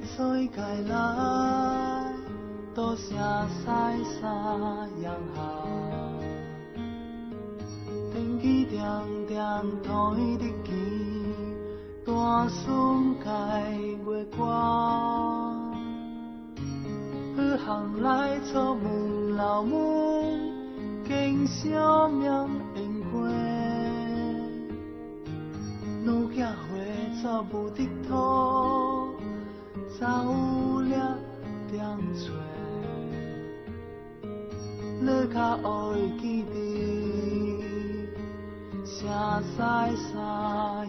所以该来，多声西沙洋下，天气点点同伊日记，大笋该月光，好行来出门老门，经小命缘过，女囝花绝无得土。走了点找，落脚乌的记忆，城西沙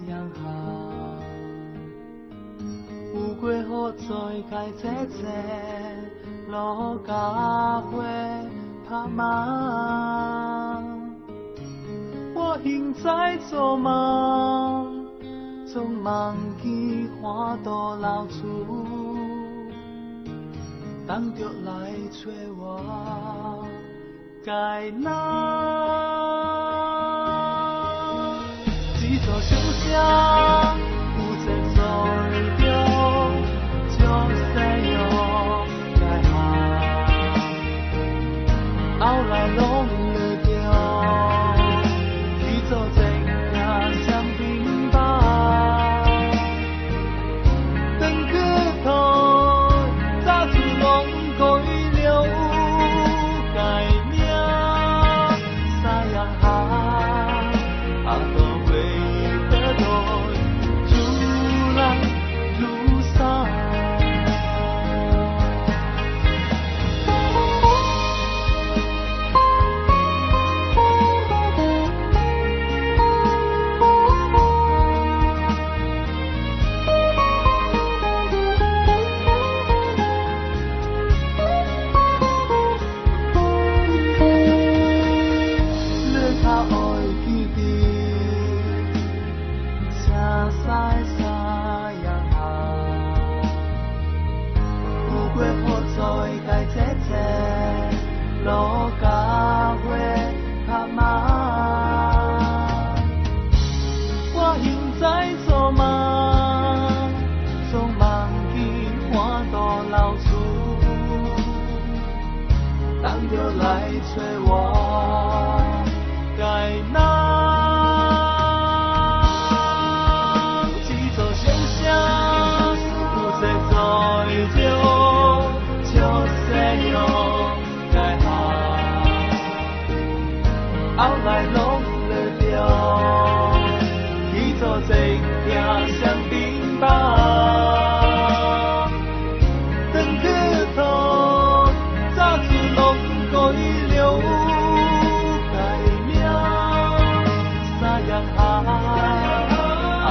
洋下，有过雨水该坐坐，路甲花拍马，我现在做梦，总忘记花朵流出。等着来找我，该哪？一座小城，有节奏着，将西洋该下，后来拢落着，去做一件双平吧，等去头。路甲花拍马，我现在做梦，总忘记花朵流出，等着来找我，该哪？一座小城，有节奏着，像西洋。后来拢落着，去做一件双平吧。长去头，早出拢改了改名，三洋下，后